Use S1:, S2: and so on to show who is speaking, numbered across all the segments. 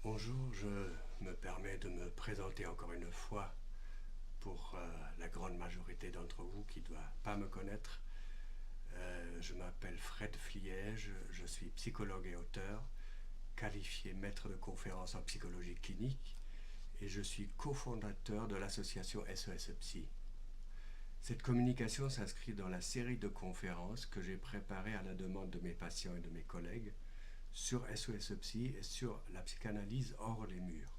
S1: Bonjour, je me permets de me présenter encore une fois pour la grande majorité d'entre vous qui ne doit pas me connaître. Je m'appelle Fred Fliège, je suis psychologue et auteur, qualifié maître de conférences en psychologie clinique et je suis cofondateur de l'association SOS Psy. Cette communication s'inscrit dans la série de conférences que j'ai préparées à la demande de mes patients et de mes collègues sur SOS Psy et sur la psychanalyse hors les murs.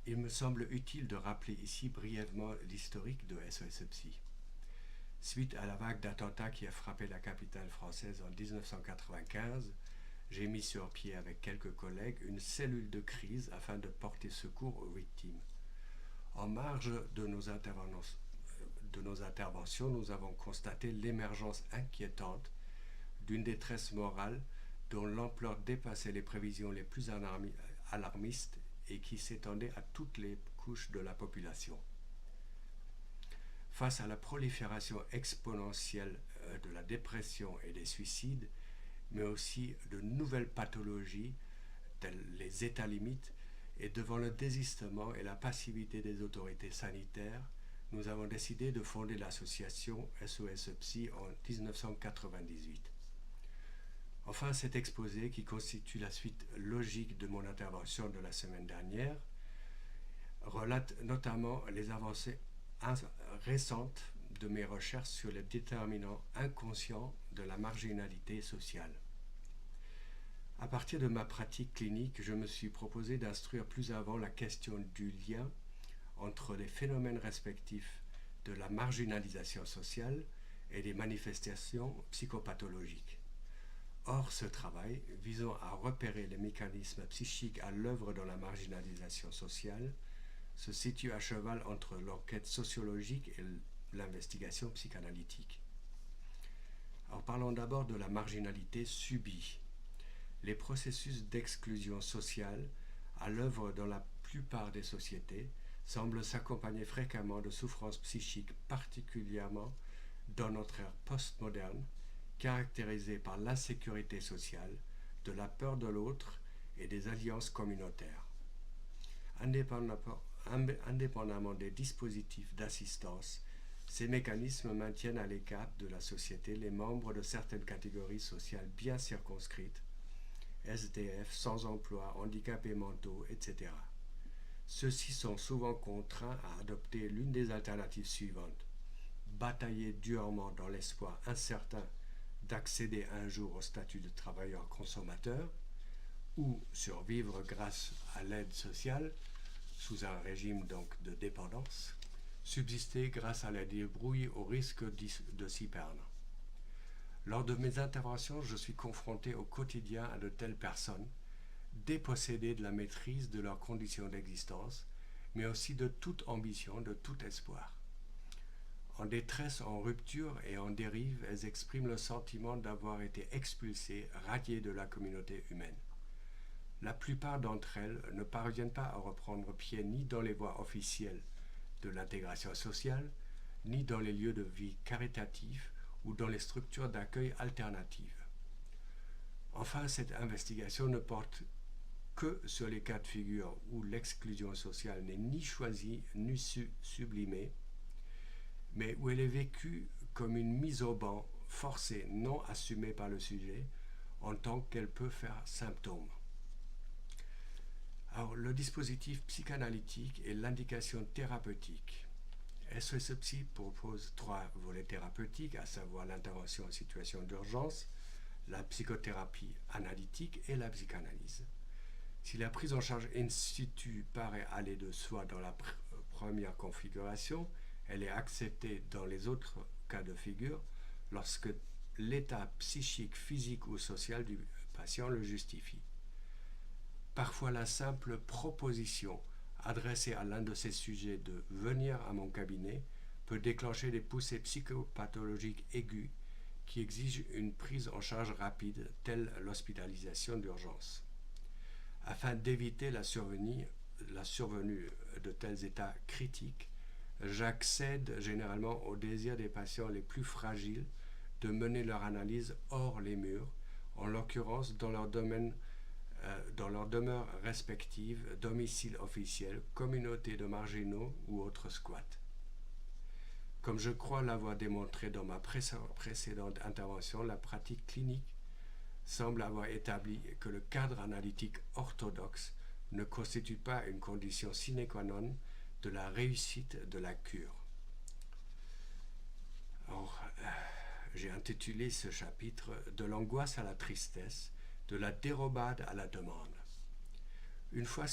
S1: Il me semble utile de rappeler ici brièvement l'historique de SOS Psy. Suite à la vague d'attentats qui a frappé la capitale française en 1995, j'ai mis sur pied avec quelques collègues une cellule de crise afin de porter secours aux victimes. En marge de nos interventions, nous avons constaté l'émergence inquiétante d'une détresse morale dont l'ampleur dépassait les prévisions les plus alarmistes et qui s'étendait à toutes les couches de la population. Face à la prolifération exponentielle de la dépression et des suicides, mais aussi de nouvelles pathologies telles les états limites, et devant le désistement et la passivité des autorités sanitaires, nous avons décidé de fonder l'association SOS Psy en 1998. Enfin, cet exposé, qui constitue la suite logique de mon intervention de la semaine dernière, relate notamment les avancées récentes de mes recherches sur les déterminants inconscients de la marginalité sociale. À partir de ma pratique clinique, je me suis proposé d'instruire plus avant la question du lien entre les phénomènes respectifs de la marginalisation sociale et des manifestations psychopathologiques. Or, ce travail, visant à repérer les mécanismes psychiques à l'œuvre dans la marginalisation sociale, se situe à cheval entre l'enquête sociologique et l'investigation psychanalytique. Alors, parlons d'abord de la marginalité subie. Les processus d'exclusion sociale à l'œuvre dans la plupart des sociétés semblent s'accompagner fréquemment de souffrances psychiques, particulièrement dans notre ère postmoderne, caractérisée par l'insécurité sociale, de la peur de l'autre et des alliances communautaires. Indépendamment des dispositifs d'assistance, ces mécanismes maintiennent à l'écart de la société les membres de certaines catégories sociales bien circonscrites, SDF, sans emploi, handicapés mentaux, etc. Ceux-ci sont souvent contraints à adopter l'une des alternatives suivantes: batailler durement dans l'espoir incertain d'accéder un jour au statut de travailleur consommateur, ou survivre grâce à l'aide sociale, sous un régime donc de dépendance, subsister grâce à la débrouille au risque de s'y perdre. Lors de mes interventions, je suis confronté au quotidien à de telles personnes, dépossédées de la maîtrise de leurs conditions d'existence, mais aussi de toute ambition, de tout espoir. En détresse, en rupture et en dérive, elles expriment le sentiment d'avoir été expulsées, radiées de la communauté humaine. La plupart d'entre elles ne parviennent pas à reprendre pied ni dans les voies officielles de l'intégration sociale, ni dans les lieux de vie caritatifs ou dans les structures d'accueil alternatives. Enfin, cette investigation ne porte que sur les cas de figure où l'exclusion sociale n'est ni choisie ni sublimée, mais où elle est vécue comme une mise au banc forcée, non assumée par le sujet, en tant qu'elle peut faire symptôme. Alors, le dispositif psychanalytique et l'indication thérapeutique. SOS Psy propose 3 volets thérapeutiques, à savoir l'intervention en situation d'urgence, la psychothérapie analytique et la psychanalyse. Si la prise en charge in situ paraît aller de soi dans la première configuration, elle est acceptée dans les autres cas de figure lorsque l'état psychique, physique ou social du patient le justifie. Parfois, la simple proposition adressée à l'un de ces sujets de « venir à mon cabinet » peut déclencher des poussées psychopathologiques aiguës qui exigent une prise en charge rapide, telle l'hospitalisation d'urgence. Afin d'éviter la survenue de tels états critiques, j'accède généralement au désir des patients les plus fragiles de mener leur analyse hors les murs, en l'occurrence dans leur domaine dans leurs demeures respectives, domicile officiel, communauté de marginaux ou autres squats. Comme je crois l'avoir démontré dans ma précédente intervention, la pratique clinique semble avoir établi que le cadre analytique orthodoxe ne constitue pas une condition sine qua non de la réussite de la cure. Alors, j'ai intitulé ce chapitre « De l'angoisse à la tristesse, de la dérobade à la demande ». Une fois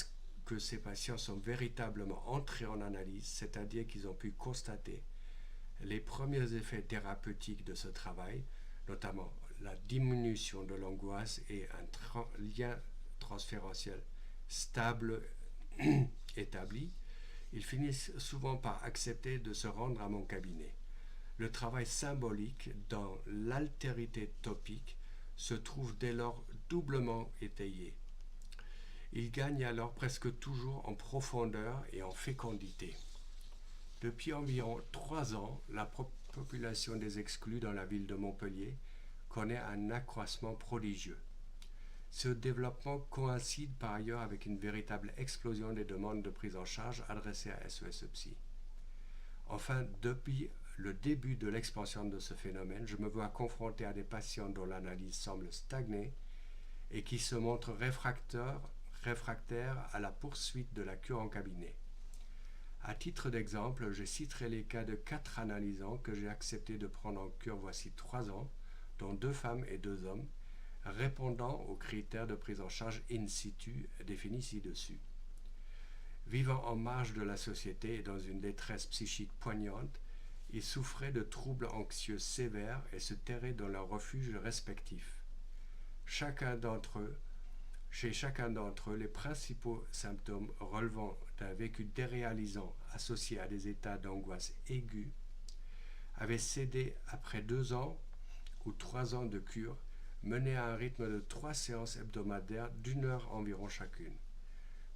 S1: que ces patients sont véritablement entrés en analyse, c'est-à-dire qu'ils ont pu constater les premiers effets thérapeutiques de ce travail, notamment la diminution de l'angoisse et un lien transférentiel stable établi, ils finissent souvent par accepter de se rendre à mon cabinet. Le travail symbolique dans l'altérité topique se trouve dès lors doublement étayé. Il gagne alors presque toujours en profondeur et en fécondité. Depuis environ 3 ans, la population des exclus dans la ville de Montpellier connaît un accroissement prodigieux. Ce développement coïncide par ailleurs avec une véritable explosion des demandes de prise en charge adressées à SOS Psy. Enfin, depuis le début de l'expansion de ce phénomène, je me vois confronté à des patients dont l'analyse semble stagner et qui se montrent réfractaires à la poursuite de la cure en cabinet. À titre d'exemple, je citerai les cas de 4 analysants que j'ai accepté de prendre en cure voici 3 ans, dont 2 femmes et 2 hommes, répondant aux critères de prise en charge in situ définis ci-dessus. Vivant en marge de la société et dans une détresse psychique poignante, ils souffraient de troubles anxieux sévères et se terraient dans leurs refuges respectifs. Chez chacun d'entre eux, les principaux symptômes relevant d'un vécu déréalisant associé à des états d'angoisse aiguë avaient cédé après 2 ans ou 3 ans de cure, menés à un rythme de 3 séances hebdomadaires d'1 heure environ chacune.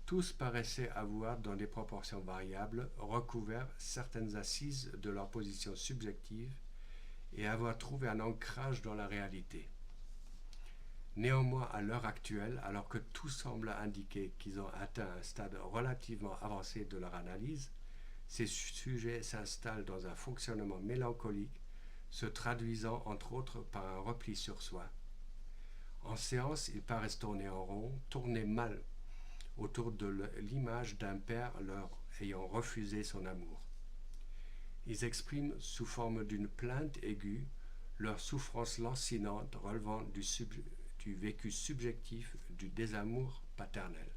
S1: Tous paraissaient avoir, dans des proportions variables, recouvert certaines assises de leur position subjective et avoir trouvé un ancrage dans la réalité. Néanmoins, à l'heure actuelle, alors que tout semble indiquer qu'ils ont atteint un stade relativement avancé de leur analyse, ces sujets s'installent dans un fonctionnement mélancolique, se traduisant entre autres par un repli sur soi. En séance, ils paraissent tourner en rond, tourner mal autour de l'image d'un père leur ayant refusé son amour. Ils expriment sous forme d'une plainte aiguë leur souffrance lancinante relevant du vécu subjectif du désamour paternel.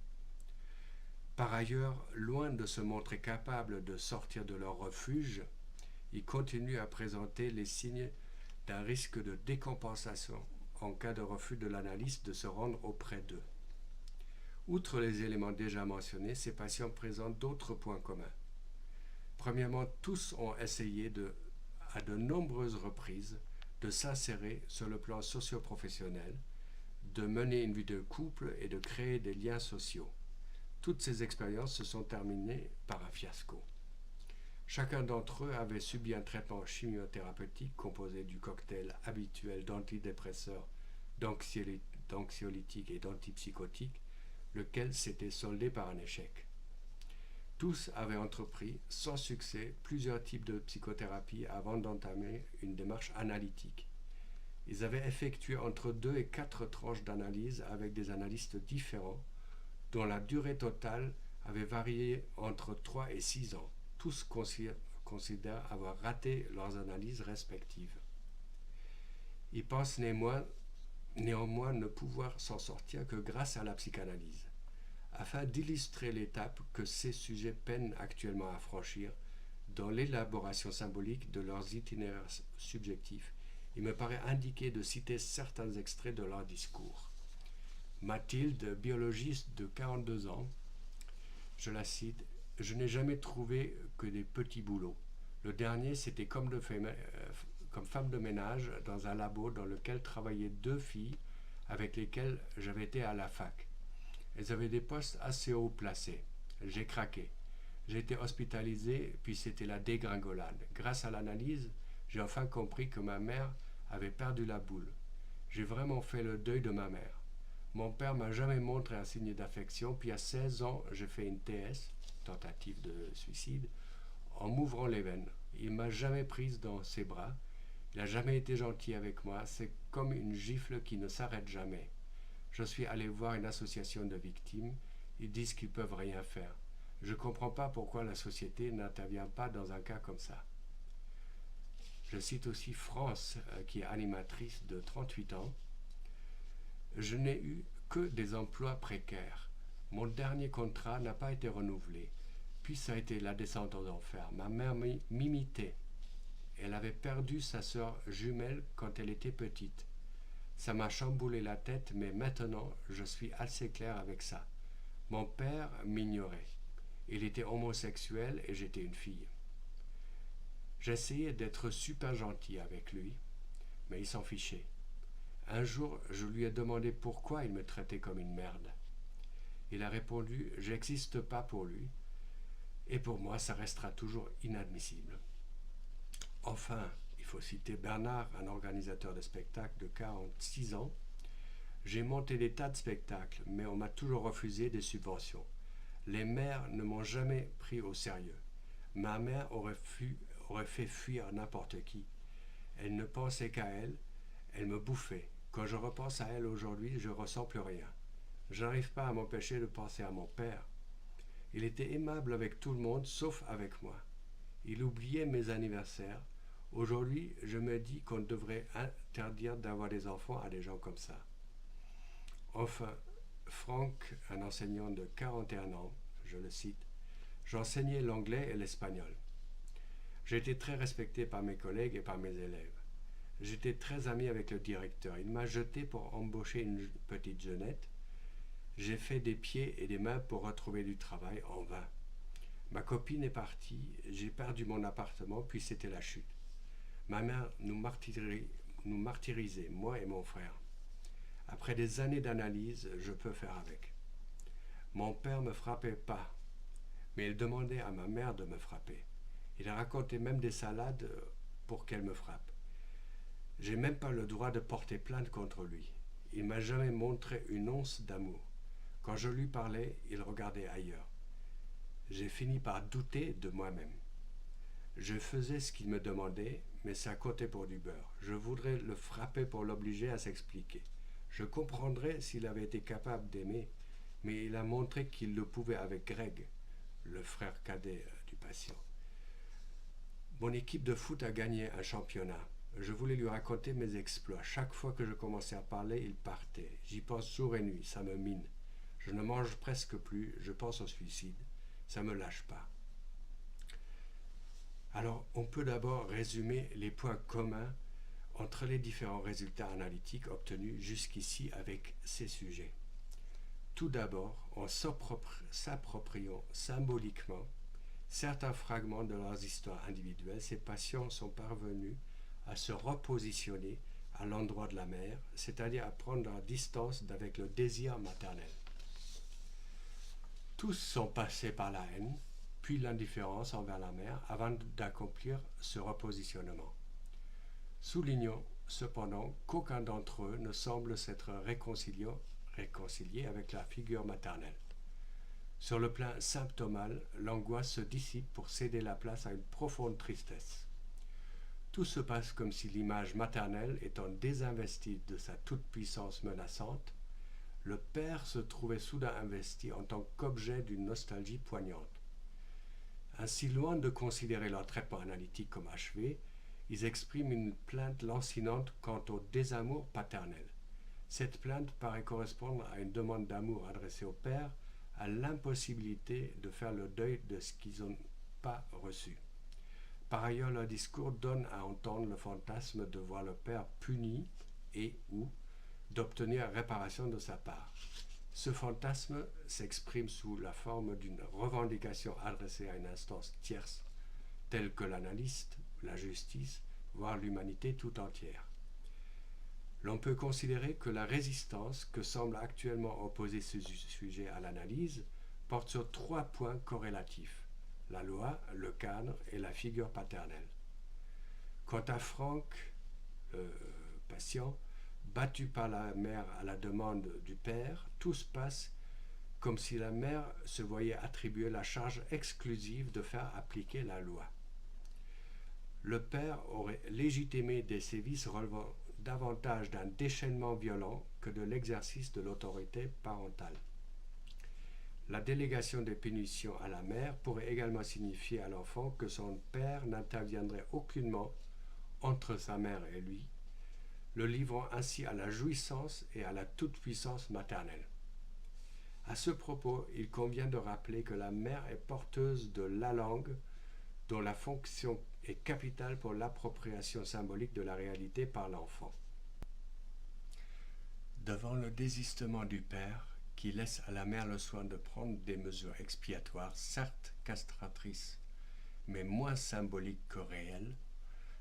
S1: Par ailleurs, loin de se montrer capables de sortir de leur refuge, ils continuent à présenter les signes d'un risque de décompensation en cas de refus de l'analyste de se rendre auprès d'eux. Outre les éléments déjà mentionnés, ces patients présentent d'autres points communs. Premièrement, tous ont essayé à de nombreuses reprises de s'insérer sur le plan socio-professionnel, de mener une vie de couple et de créer des liens sociaux. Toutes ces expériences se sont terminées par un fiasco. Chacun d'entre eux avait subi un traitement chimiothérapeutique composé du cocktail habituel d'antidépresseurs, d'anxiolytiques et d'antipsychotiques, lequel s'était soldé par un échec. Tous avaient entrepris, sans succès, plusieurs types de psychothérapie avant d'entamer une démarche analytique. Ils avaient effectué entre 2 et 4 tranches d'analyse avec des analystes différents, dont la durée totale avait varié entre 3 et 6 ans. Tous considèrent avoir raté leurs analyses respectives. Ils pensent néanmoins ne pouvoir s'en sortir que grâce à la psychanalyse. Afin d'illustrer l'étape que ces sujets peinent actuellement à franchir dans l'élaboration symbolique de leurs itinéraires subjectifs, il me paraît indiqué de citer certains extraits de leur discours. Mathilde, biologiste de 42 ans, je la cite, « Je n'ai jamais trouvé que des petits boulots. Le dernier, c'était comme femme de ménage dans un labo dans lequel travaillaient 2 filles avec lesquelles j'avais été à la fac. Elles avaient des postes assez haut placés. J'ai craqué. J'ai été hospitalisé, puis c'était la dégringolade. Grâce à l'analyse, j'ai enfin compris que ma mère avait perdu la boule. J'ai vraiment fait le deuil de ma mère. Mon père m'a jamais montré un signe d'affection, puis à 16 ans, j'ai fait une TS, tentative de suicide, en m'ouvrant les veines. Il m'a jamais prise dans ses bras, il n'a jamais été gentil avec moi, c'est comme une gifle qui ne s'arrête jamais. Je suis allé voir une association de victimes, ils disent qu'ils peuvent rien faire. Je ne comprends pas pourquoi la société n'intervient pas dans un cas comme ça. Je cite aussi France, qui est animatrice de 38 ans. Je n'ai eu que des emplois précaires. Mon dernier contrat n'a pas été renouvelé. Puis ça a été la descente aux enfers. Ma mère m'imitait. Elle avait perdu sa sœur jumelle quand elle était petite. Ça m'a chamboulé la tête, mais maintenant je suis assez clair avec ça. Mon père m'ignorait. Il était homosexuel et j'étais une fille. J'essayais d'être super gentil avec lui, mais il s'en fichait. Un jour, je lui ai demandé pourquoi il me traitait comme une merde. Il a répondu « J'existe pas pour lui, et pour moi, ça restera toujours inadmissible. » Enfin, il faut citer Bernard, un organisateur de spectacles de 46 ans. J'ai monté des tas de spectacles, mais on m'a toujours refusé des subventions. Les maires ne m'ont jamais pris au sérieux. Ma mère aurait fait fuir n'importe qui. Elle ne pensait qu'à elle, elle me bouffait. Quand je repense à elle aujourd'hui, je ne ressens plus rien. Je n'arrive pas à m'empêcher de penser à mon père. Il était aimable avec tout le monde, sauf avec moi. Il oubliait mes anniversaires. Aujourd'hui, je me dis qu'on devrait interdire d'avoir des enfants à des gens comme ça. Enfin, Franck, un enseignant de 41 ans, je le cite, « J'enseignais l'anglais et l'espagnol. J'ai été très respecté par mes collègues et par mes élèves. J'étais très ami avec le directeur. Il m'a jeté pour embaucher une petite jeunette. J'ai fait des pieds et des mains pour retrouver du travail en vain. Ma copine est partie, j'ai perdu mon appartement, puis c'était la chute. Ma mère nous martyrisait, moi et mon frère. Après des années d'analyse, je peux faire avec. Mon père ne me frappait pas, mais il demandait à ma mère de me frapper. Il racontait même des salades pour qu'elle me frappe. J'ai même pas le droit de porter plainte contre lui. Il m'a jamais montré une once d'amour. Quand je lui parlais, il regardait ailleurs. J'ai fini par douter de moi-même. Je faisais ce qu'il me demandait, mais ça comptait pour du beurre. Je voudrais le frapper pour l'obliger à s'expliquer. Je comprendrais s'il avait été capable d'aimer, mais il a montré qu'il le pouvait avec Greg, le frère cadet du patient. Mon équipe de foot a gagné un championnat. Je voulais lui raconter mes exploits. Chaque fois que je commençais à parler, il partait. J'y pense jour et nuit, ça me mine. Je ne mange presque plus, je pense au suicide. Ça ne me lâche pas. Alors, on peut d'abord résumer les points communs entre les différents résultats analytiques obtenus jusqu'ici avec ces sujets. Tout d'abord, en s'appropriant symboliquement certains fragments de leurs histoires individuelles, ces patients sont parvenus à se repositionner à l'endroit de la mère, c'est-à-dire à prendre leur distance avec le désir maternel. Tous sont passés par la haine, puis l'indifférence envers la mère, avant d'accomplir ce repositionnement. Soulignons cependant qu'aucun d'entre eux ne semble s'être réconcilié avec la figure maternelle. Sur le plan symptomal, l'angoisse se dissipe pour céder la place à une profonde tristesse. Tout se passe comme si l'image maternelle, étant désinvestie de sa toute-puissance menaçante, le père se trouvait soudain investi en tant qu'objet d'une nostalgie poignante. Ainsi, loin de considérer leur traitement analytique comme achevé, ils expriment une plainte lancinante quant au désamour paternel. Cette plainte paraît correspondre à une demande d'amour adressée au père, à l'impossibilité de faire le deuil de ce qu'ils n'ont pas reçu. Par ailleurs, leur discours donne à entendre le fantasme de voir le père puni et ou d'obtenir réparation de sa part. Ce fantasme s'exprime sous la forme d'une revendication adressée à une instance tierce, telle que l'analyste, la justice, voire l'humanité tout entière. L'on peut considérer que la résistance que semble actuellement opposer ce sujet à l'analyse porte sur 3 points corrélatifs: la loi, le cadre et la figure paternelle. Quant à Franck, le patient, battu par la mère à la demande du père, tout se passe comme si la mère se voyait attribuer la charge exclusive de faire appliquer la loi. Le père aurait légitimé des sévices relevant davantage d'un déchaînement violent que de l'exercice de l'autorité parentale. La délégation des punitions à la mère pourrait également signifier à l'enfant que son père n'interviendrait aucunement entre sa mère et lui, le livrant ainsi à la jouissance et à la toute-puissance maternelle. À ce propos, il convient de rappeler que la mère est porteuse de la langue, dont la fonction est capitale pour l'appropriation symbolique de la réalité par l'enfant. Devant le désistement du père, qui laisse à la mère le soin de prendre des mesures expiatoires, certes castratrices, mais moins symboliques que réelles,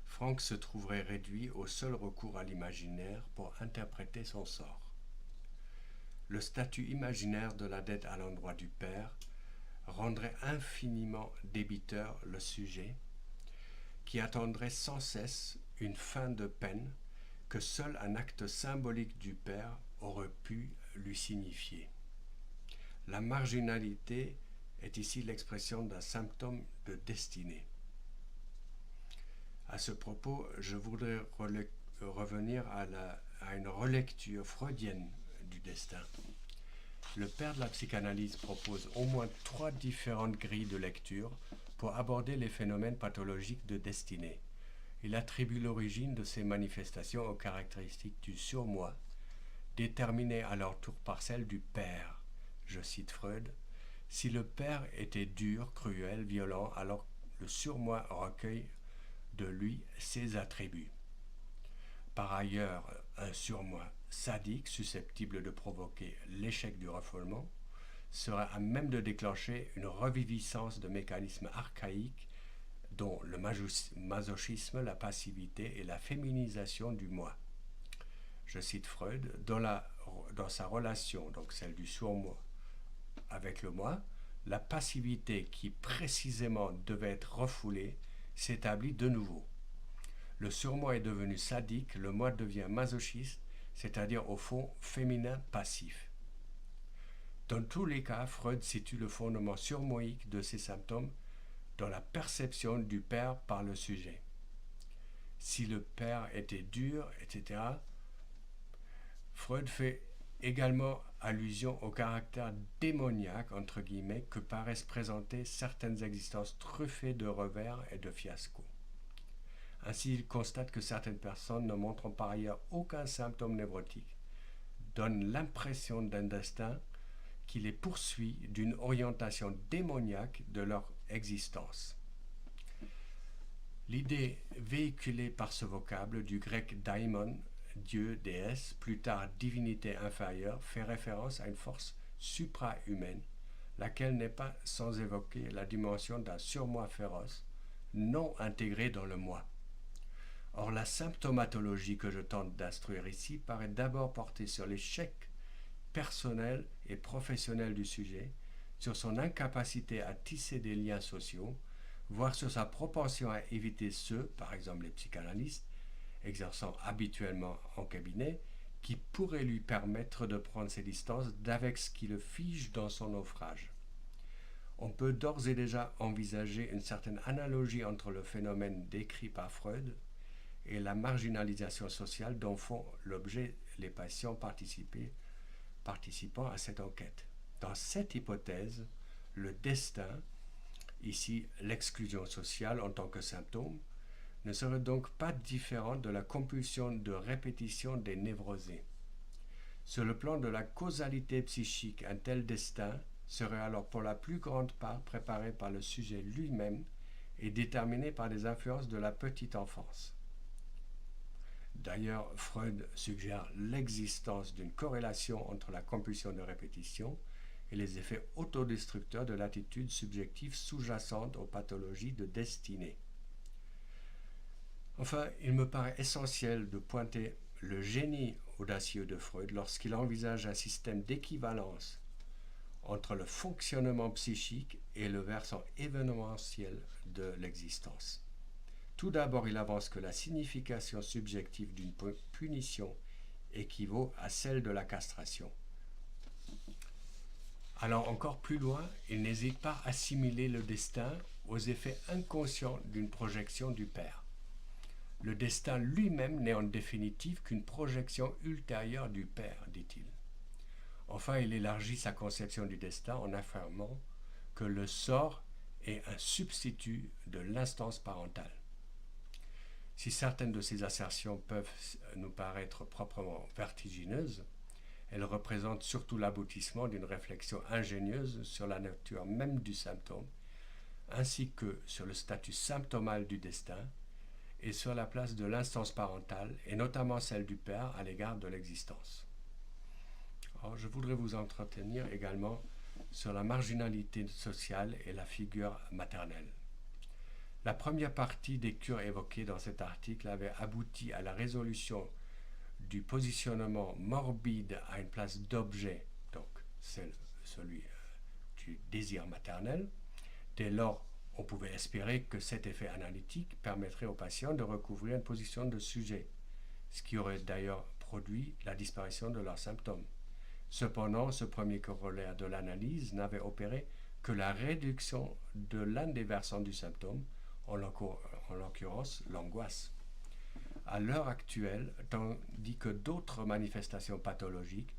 S1: Franck se trouverait réduit au seul recours à l'imaginaire pour interpréter son sort. Le statut imaginaire de la dette à l'endroit du père rendrait infiniment débiteur le sujet, qui attendrait sans cesse une fin de peine que seul un acte symbolique du père aurait pu lui signifier. La marginalité est ici l'expression d'un symptôme de destinée. À ce propos, je voudrais revenir à une relecture freudienne du destin. Le père de la psychanalyse propose au moins 3 différentes grilles de lecture pour aborder les phénomènes pathologiques de destinée. Il attribue l'origine de ces manifestations aux caractéristiques du surmoi, déterminées à leur tour par celles du père. Je cite Freud, « Si le père était dur, cruel, violent, alors le surmoi recueille de lui ses attributs. Par ailleurs, un surmoi sadique, susceptible de provoquer l'échec du refoulement, serait à même de déclencher une reviviscence de mécanismes archaïques dont le masochisme, la passivité et la féminisation du moi. » Je cite Freud, dans sa relation, donc celle du surmoi, avec le moi, la passivité qui précisément devait être refoulée s'établit de nouveau. Le surmoi est devenu sadique, le moi devient masochiste, c'est-à-dire au fond féminin passif. Dans tous les cas, Freud situe le fondement surmoïque de ces symptômes dans la perception du père par le sujet. Si le père était dur, etc., Freud fait également allusion au caractère démoniaque, entre guillemets, que paraissent présenter certaines existences truffées de revers et de fiascos. Ainsi, il constate que certaines personnes ne montrant par ailleurs aucun symptôme névrotique donnent l'impression d'un destin qui les poursuit d'une orientation démoniaque de leur existence. L'idée véhiculée par ce vocable du grec daimon, Dieu, déesse, plus tard divinité inférieure, fait référence à une force supra-humaine, laquelle n'est pas sans évoquer la dimension d'un surmoi féroce, non intégré dans le moi. Or, la symptomatologie que je tente d'instruire ici paraît d'abord porter sur l'échec personnel et professionnel du sujet, sur son incapacité à tisser des liens sociaux, voire sur sa propension à éviter ceux, par exemple les psychanalystes, exerçant habituellement en cabinet, qui pourraient lui permettre de prendre ses distances d'avec ce qui le fige dans son naufrage. On peut d'ores et déjà envisager une certaine analogie entre le phénomène décrit par Freud et la marginalisation sociale dont font l'objet les patients participant à cette enquête. Dans cette hypothèse, le destin, ici l'exclusion sociale en tant que symptôme, ne serait donc pas différent de la compulsion de répétition des névrosés. Sur le plan de la causalité psychique, un tel destin serait alors pour la plus grande part préparé par le sujet lui-même et déterminé par des influences de la petite enfance. D'ailleurs, Freud suggère l'existence d'une corrélation entre la compulsion de répétition et les effets autodestructeurs de l'attitude subjective sous-jacente aux pathologies de destinée. Enfin, il me paraît essentiel de pointer le génie audacieux de Freud lorsqu'il envisage un système d'équivalence entre le fonctionnement psychique et le versant événementiel de l'existence. Tout d'abord, il avance que la signification subjective d'une punition équivaut à celle de la castration. Allant encore plus loin, il n'hésite pas à assimiler le destin aux effets inconscients d'une projection du père. Le destin lui-même n'est en définitive qu'une projection ultérieure du père, dit-il. Enfin, il élargit sa conception du destin en affirmant que le sort est un substitut de l'instance parentale. Si certaines de ces assertions peuvent nous paraître proprement vertigineuses, elles représentent surtout l'aboutissement d'une réflexion ingénieuse sur la nature même du symptôme, ainsi que sur le statut symptomal du destin et sur la place de l'instance parentale, et notamment celle du père à l'égard de l'existence. Alors, je voudrais vous entretenir également sur la marginalité sociale et la figure maternelle. La première partie des cures évoquées dans cet article avait abouti à la résolution du positionnement morbide à une place d'objet, donc celui du désir maternel. Dès lors, on pouvait espérer que cet effet analytique permettrait aux patients de recouvrir une position de sujet, ce qui aurait d'ailleurs produit la disparition de leurs symptômes. Cependant, ce premier corollaire de l'analyse n'avait opéré que la réduction de l'un des versants du symptôme, en l'occurrence l'angoisse. À l'heure actuelle, tandis que d'autres manifestations pathologiques,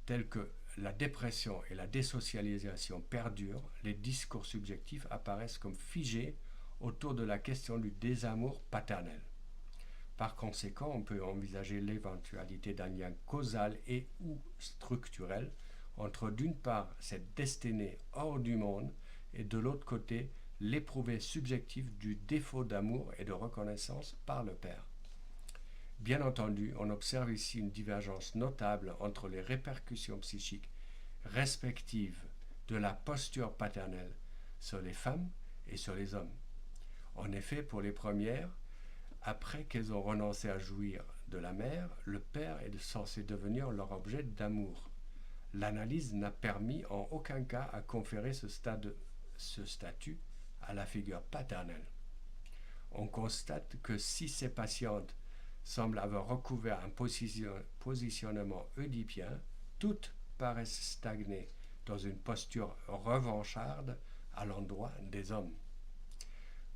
S1: telles que la dépression et la désocialisation perdurent, les discours subjectifs apparaissent comme figés autour de la question du désamour paternel. Par conséquent, on peut envisager l'éventualité d'un lien causal et ou structurel entre d'une part cette destinée hors du monde et de l'autre côté l'éprouvé subjectif du défaut d'amour et de reconnaissance par le père. Bien entendu, on observe ici une divergence notable entre les répercussions psychiques respectives de la posture paternelle sur les femmes et sur les hommes. En effet, pour les premières, après qu'elles ont renoncé à jouir de la mère, le père est censé devenir leur objet d'amour. L'analyse n'a permis en aucun cas à conférer ce statut à la figure paternelle. On constate que si ces patientes semblent avoir recouvert un positionnement oedipien, toutes paraissent stagner dans une posture revancharde à l'endroit des hommes.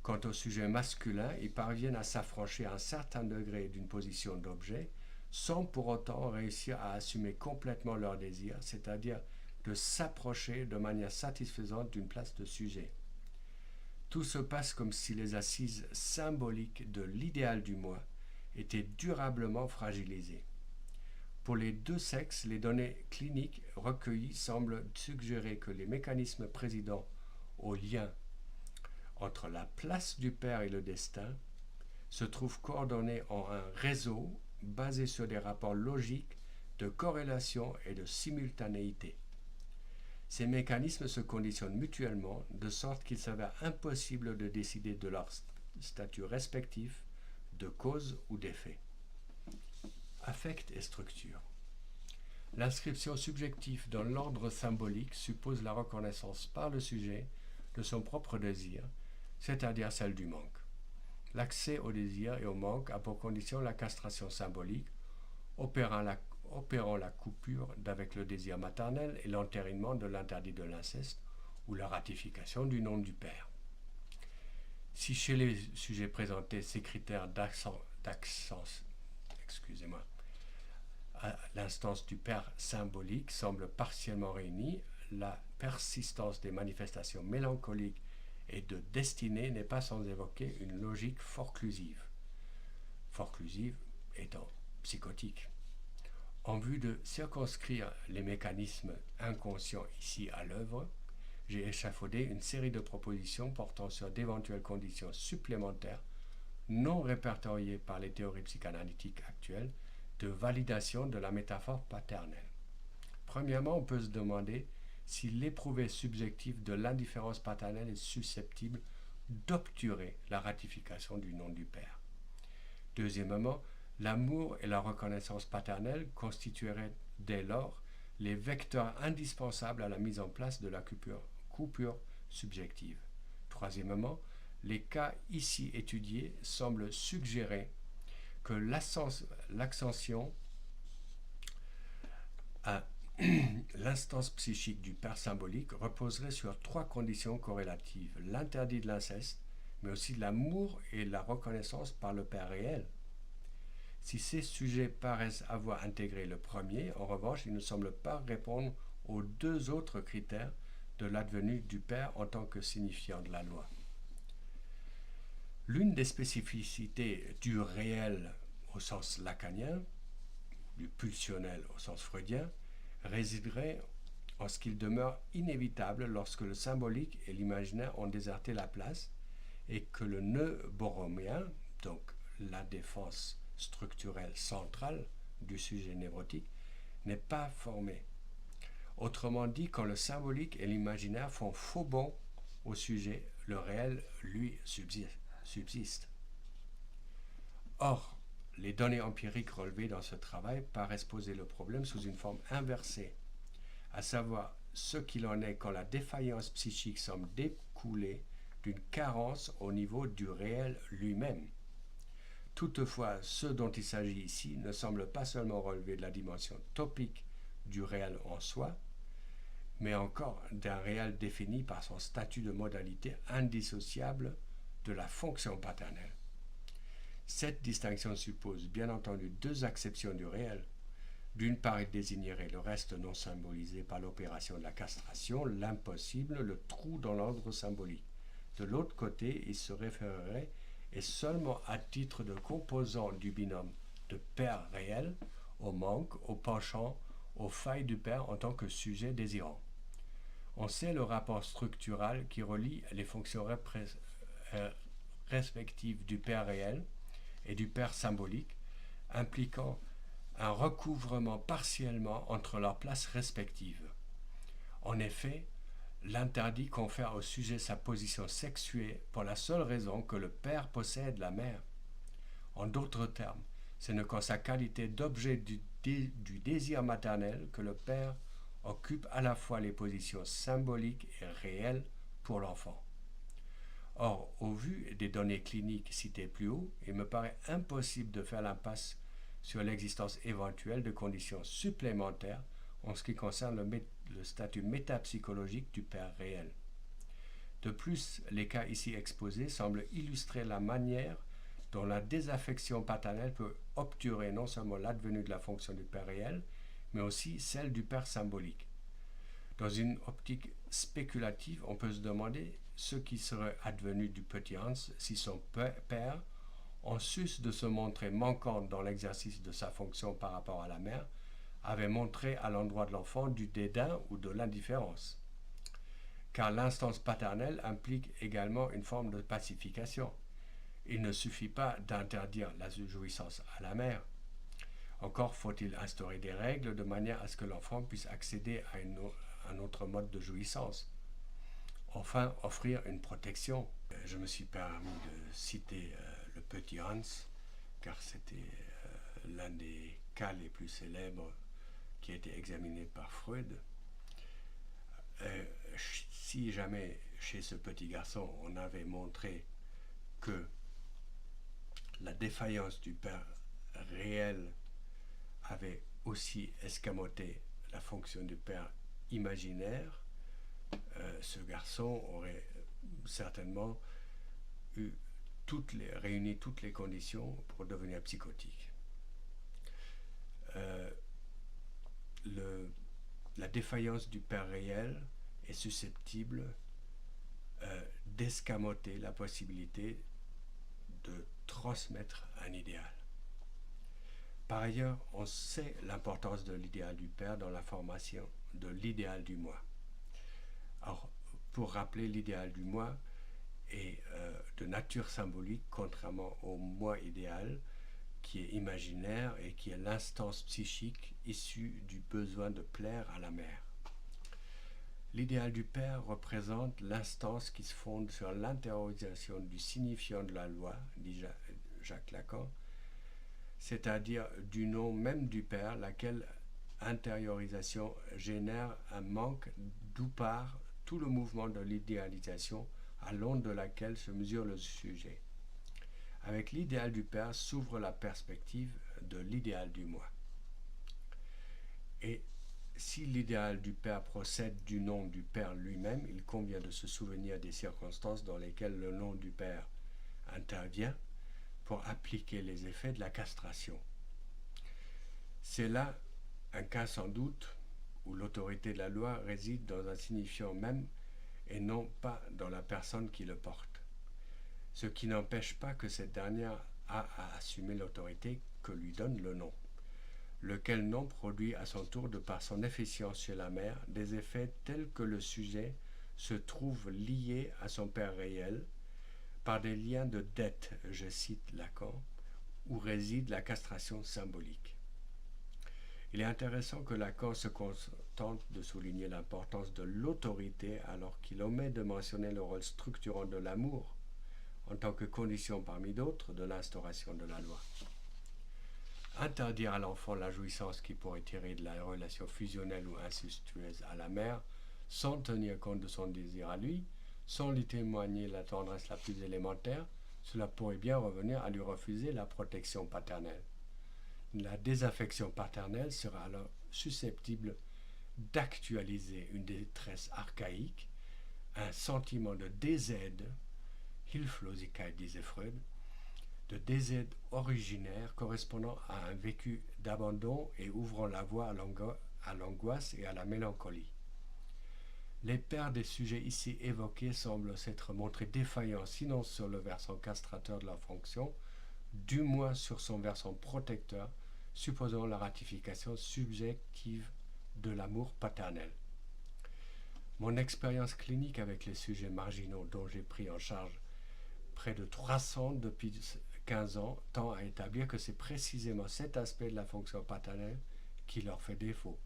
S1: Quant au sujet masculin, ils parviennent à s'affranchir à un certain degré d'une position d'objet sans pour autant réussir à assumer complètement leur désir, c'est-à-dire de s'approcher de manière satisfaisante d'une place de sujet. Tout se passe comme si les assises symboliques de l'idéal du moi étaient durablement fragilisées. Pour les deux sexes, les données cliniques recueillies semblent suggérer que les mécanismes présidant au lien entre la place du père et le destin se trouvent coordonnés en un réseau basé sur des rapports logiques de corrélation et de simultanéité. Ces mécanismes se conditionnent mutuellement de sorte qu'il s'avère impossible de décider de leur statut respectif de cause ou d'effet. Affect et structure. L'inscription subjective dans l'ordre symbolique suppose la reconnaissance par le sujet de son propre désir, c'est-à-dire celle du manque. L'accès au désir et au manque a pour condition la castration symbolique, opérant la coupure d'avec le désir maternel et l'entérinement de l'interdit de l'inceste ou la ratification du nom du père. Si chez les sujets présentés ces critères à l'instance du père symbolique semblent partiellement réunis, la persistance des manifestations mélancoliques et de destinée n'est pas sans évoquer une logique forclusive étant psychotique. En vue de circonscrire les mécanismes inconscients ici à l'œuvre, j'ai échafaudé une série de propositions portant sur d'éventuelles conditions supplémentaires non répertoriées par les théories psychanalytiques actuelles de validation de la métaphore paternelle. Premièrement, on peut se demander si l'éprouvé subjectif de l'indifférence paternelle est susceptible d'obturer la ratification du nom du père. Deuxièmement, l'amour et la reconnaissance paternelle constitueraient dès lors les vecteurs indispensables à la mise en place de la coupure subjective. Troisièmement, les cas ici étudiés semblent suggérer que l'ascension L'instance psychique du père symbolique reposerait sur 3 conditions corrélatives: l'interdit de l'inceste, mais aussi de l'amour et la reconnaissance par le père réel. Si ces sujets paraissent avoir intégré le premier, en revanche, ils ne semblent pas répondre aux 2 autres critères de l'advenu du père en tant que signifiant de la loi. L'une des spécificités du réel au sens lacanien, du pulsionnel au sens freudien, résiderait en ce qu'il demeure inévitable lorsque le symbolique et l'imaginaire ont déserté la place et que le nœud borromien, donc la défense structurelle centrale du sujet névrotique, n'est pas formé. Autrement dit, quand le symbolique et l'imaginaire font faux bond au sujet, le réel, lui, subsiste. Or, les données empiriques relevées dans ce travail paraissent poser le problème sous une forme inversée, à savoir ce qu'il en est quand la défaillance psychique semble découler d'une carence au niveau du réel lui-même. Toutefois, ce dont il s'agit ici ne semble pas seulement relever de la dimension topique du réel en soi, mais encore d'un réel défini par son statut de modalité indissociable de la fonction paternelle. Cette distinction suppose bien entendu 2 acceptions du réel. D'une part, il désignerait le reste non symbolisé par l'opération de la castration, l'impossible, le trou dans l'ordre symbolique. De l'autre côté, il se référerait, et seulement à titre de composant du binôme de père réel, au manque, au penchant, aux failles du père en tant que sujet désirant. On sait le rapport structural qui relie les fonctions respectives du père réel et du père symbolique, impliquant un recouvrement partiellement entre leurs places respectives. En effet, l'interdit confère au sujet sa position sexuée pour la seule raison que le père possède la mère. En d'autres termes, ce n'est qu'en sa qualité d'objet du désir maternel que le père occupe à la fois les positions symboliques et réelles pour l'enfant. Or, au vu des données cliniques citées plus haut, il me paraît impossible de faire l'impasse sur l'existence éventuelle de conditions supplémentaires en ce qui concerne le statut métapsychologique du père réel. De plus, les cas ici exposés semblent illustrer la manière dont la désaffection paternelle peut obturer non seulement l'advenue de la fonction du père réel, mais aussi celle du père symbolique. Dans une optique spéculative, on peut se demander ce qui serait advenu du petit Hans si son père, en sus de se montrer manquant dans l'exercice de sa fonction par rapport à la mère, avait montré à l'endroit de l'enfant du dédain ou de l'indifférence. Car l'instance paternelle implique également une forme de pacification. Il ne suffit pas d'interdire la jouissance à la mère. Encore faut-il instaurer des règles de manière à ce que l'enfant puisse accéder à un autre mode de jouissance. Enfin, offrir une protection. Je me suis permis de citer le petit Hans, car c'était l'un des cas les plus célèbres qui a été examiné par Freud. Si jamais chez ce petit garçon on avait montré que la défaillance du père réel avait aussi escamoté la fonction du père imaginaire, ce garçon aurait certainement réuni toutes les conditions pour devenir psychotique. La défaillance du père réel est susceptible d'escamoter la possibilité de transmettre un idéal. Par ailleurs, on sait l'importance de l'idéal du père dans la formation de l'idéal du moi. Alors, pour rappeler, l'idéal du moi est de nature symbolique, contrairement au moi idéal, qui est imaginaire et qui est l'instance psychique issue du besoin de plaire à la mère. L'idéal du père représente l'instance qui se fonde sur l'intériorisation du signifiant de la loi, dit Jacques Lacan, c'est-à-dire du nom même du père, laquelle intériorisation génère un manque d'où part tout le mouvement de l'idéalisation à l'onde de laquelle se mesure le sujet. Avec l'idéal du père s'ouvre la perspective de l'idéal du moi. Et si l'idéal du père procède du nom du père lui-même, il convient de se souvenir des circonstances dans lesquelles le nom du père intervient pour appliquer les effets de la castration. C'est là un cas sans doute où l'autorité de la loi réside dans un signifiant même et non pas dans la personne qui le porte. Ce qui n'empêche pas que cette dernière a à assumer l'autorité que lui donne le nom, lequel nom produit à son tour, de par son efficience chez la mère, des effets tels que le sujet se trouve lié à son père réel par des liens de dette, je cite Lacan, où réside la castration symbolique. Il est intéressant que Lacan se contente de souligner l'importance de l'autorité alors qu'il omet de mentionner le rôle structurant de l'amour en tant que condition parmi d'autres de l'instauration de la loi. Interdire à l'enfant la jouissance qu'il pourrait tirer de la relation fusionnelle ou incestueuse à la mère, sans tenir compte de son désir à lui, sans lui témoigner la tendresse la plus élémentaire, cela pourrait bien revenir à lui refuser la protection paternelle. La désaffection paternelle sera alors susceptible d'actualiser une détresse archaïque, un sentiment de désaide, Hilflosigkeit disait Freud, de désaide originaire correspondant à un vécu d'abandon et ouvrant la voie à l'angoisse et à la mélancolie. Les pères des sujets ici évoqués semblent s'être montrés défaillants, sinon sur le versant castrateur de leur fonction, du moins sur son versant protecteur, supposant la ratification subjective de l'amour paternel. Mon expérience clinique avec les sujets marginaux dont j'ai pris en charge près de 300 depuis 15 ans tend à établir que c'est précisément cet aspect de la fonction paternelle qui leur fait défaut.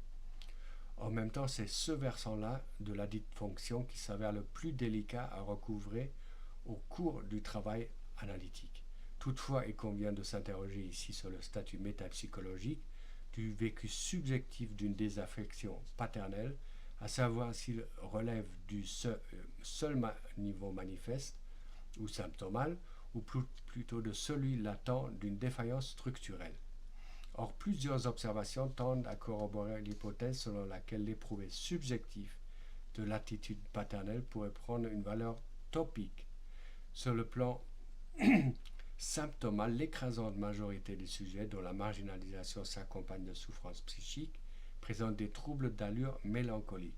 S1: En même temps, c'est ce versant-là de la dite fonction qui s'avère le plus délicat à recouvrer au cours du travail analytique. Toutefois, il convient de s'interroger ici sur le statut métapsychologique du vécu subjectif d'une désaffection paternelle, à savoir s'il relève du seul niveau manifeste ou symptomal, ou plutôt de celui latent d'une défaillance structurelle. Or, plusieurs observations tendent à corroborer l'hypothèse selon laquelle l'éprouvé subjectif de l'attitude paternelle pourrait prendre une valeur topique. Sur le plan symptomal, l'écrasante majorité des sujets dont la marginalisation s'accompagne de souffrances psychiques présentent des troubles d'allure mélancolique.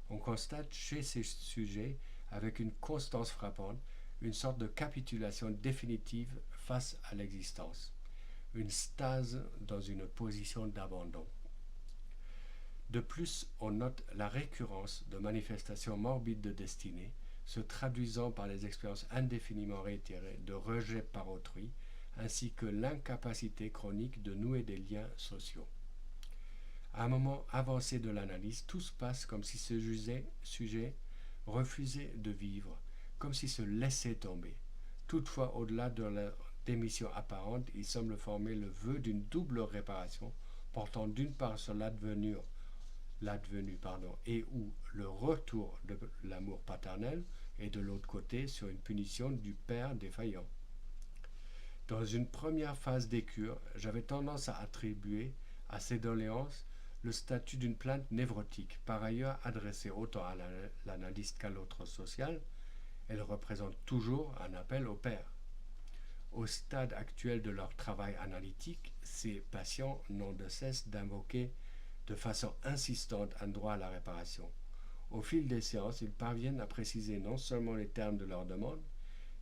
S1: On constate chez ces sujets, avec une constance frappante, une sorte de capitulation définitive face à l'existence, une stase dans une position d'abandon. De plus, on note la récurrence de manifestations morbides de destinée, se traduisant par les expériences indéfiniment réitérées de rejet par autrui, ainsi que l'incapacité chronique de nouer des liens sociaux. À un moment avancé de l'analyse, tout se passe comme si ce sujet refusait de vivre, comme s'il se laissait tomber. Toutefois, au-delà de la démission apparente, il semble former le vœu d'une double réparation, portant d'une part sur l'advenu et ou le retour de l'amour paternel, et de l'autre côté sur une punition du père défaillant. Dans une première phase d'écure, j'avais tendance à attribuer à ces doléances le statut d'une plainte névrotique, par ailleurs adressée autant à l'analyste qu'à l'autre social. Elle représente toujours un appel au père. Au stade actuel de leur travail analytique, ces patients n'ont de cesse d'invoquer de façon insistante un droit à la réparation. Au fil des séances, ils parviennent à préciser non seulement les termes de leur demande,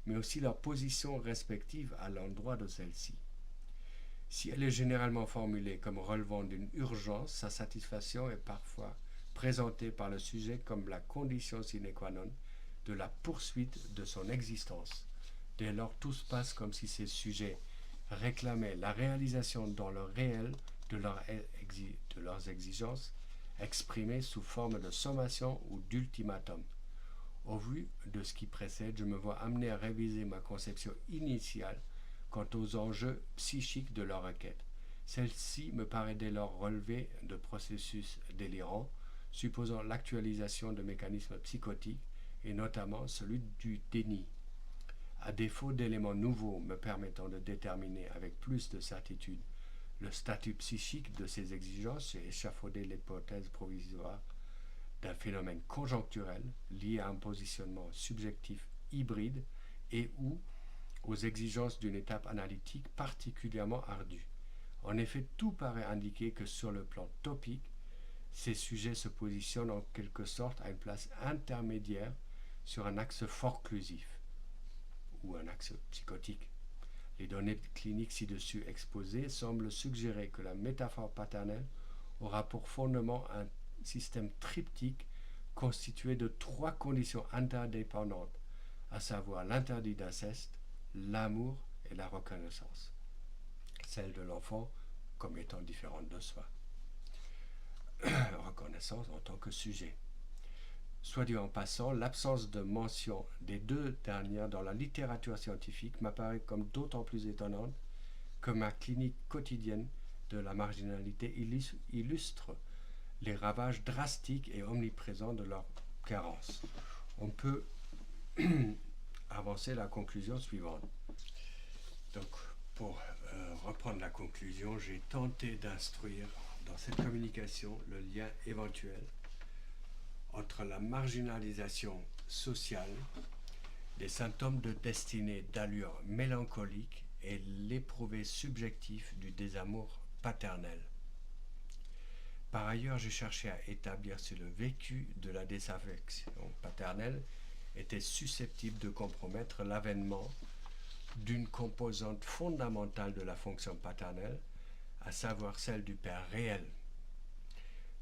S1: mais aussi leur position respective à l'endroit de celle-ci. Si elle est généralement formulée comme relevant d'une urgence, sa satisfaction est parfois présentée par le sujet comme la condition sine qua non de la poursuite de son existence. Dès lors, tout se passe comme si ces sujets réclamaient la réalisation dans le réel de leurs exigences, exprimées sous forme de sommation ou d'ultimatum. Au vu de ce qui précède, je me vois amené à réviser ma conception initiale quant aux enjeux psychiques de leur requête. Celle-ci me paraît dès lors relever de processus délirants, supposant l'actualisation de mécanismes psychotiques, et notamment celui du déni. À défaut d'éléments nouveaux me permettant de déterminer avec plus de certitude Le statut psychique de ces exigences est échafaudé l'hypothèse provisoire d'un phénomène conjoncturel lié à un positionnement subjectif hybride et ou aux exigences d'une étape analytique particulièrement ardue. En effet, tout paraît indiquer que sur le plan topique, ces sujets se positionnent en quelque sorte à une place intermédiaire sur un axe forclusif ou un axe psychotique. Les données cliniques ci-dessus exposées semblent suggérer que la métaphore paternelle aura pour fondement un système triptyque constitué de 3 conditions interdépendantes, à savoir l'interdit d'inceste, l'amour et la reconnaissance, celle de l'enfant comme étant différente de soi. Reconnaissance en tant que sujet. Soit dit en passant, l'absence de mention des 2 dernières dans la littérature scientifique m'apparaît comme d'autant plus étonnante que ma clinique quotidienne de la marginalité illustre les ravages drastiques et omniprésents de leur carence. On peut avancer la conclusion suivante. Donc, pour reprendre la conclusion, j'ai tenté d'instruire dans cette communication le lien éventuel entre la marginalisation sociale, les symptômes de destinée d'allure mélancolique et l'éprouvé subjectif du désamour paternel. Par ailleurs, j'ai cherché à établir si le vécu de la désaffection paternelle était susceptible de compromettre l'avènement d'une composante fondamentale de la fonction paternelle, à savoir celle du père réel.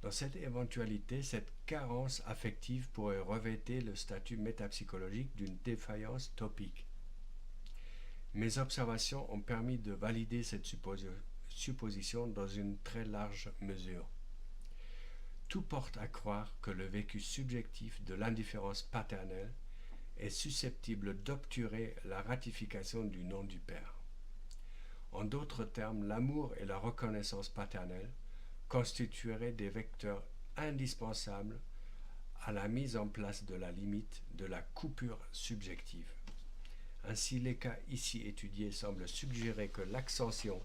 S1: Dans cette éventualité, cette carence affective pourrait revêtir le statut métapsychologique d'une défaillance topique. Mes observations ont permis de valider cette supposition dans une très large mesure. Tout porte à croire que le vécu subjectif de l'indifférence paternelle est susceptible d'obturer la ratification du nom du père. En d'autres termes, l'amour et la reconnaissance paternelle constitueraient des vecteurs indispensables à la mise en place de la limite de la coupure subjective. Ainsi, les cas ici étudiés semblent suggérer que l'accession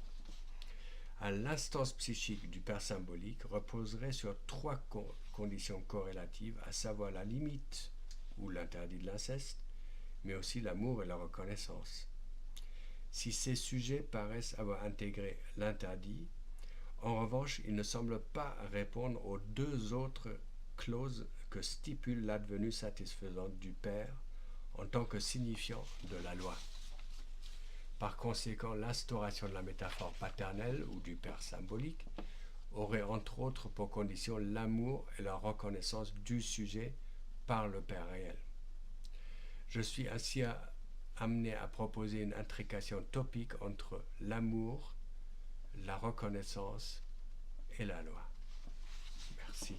S1: à l'instance psychique du père symbolique reposerait sur 3 conditions corrélatives, à savoir la limite ou l'interdit de l'inceste, mais aussi l'amour et la reconnaissance. Si ces sujets paraissent avoir intégré l'interdit, en revanche, ils ne semblent pas répondre aux 2 autres clauses que stipule l'advenue satisfaisante du père en tant que signifiant de la loi. Par conséquent, l'instauration de la métaphore paternelle ou du père symbolique aurait entre autres pour condition l'amour et la reconnaissance du sujet par le père réel. Je suis ainsi amené à proposer une intrication topique entre l'amour, la reconnaissance et la loi. Merci.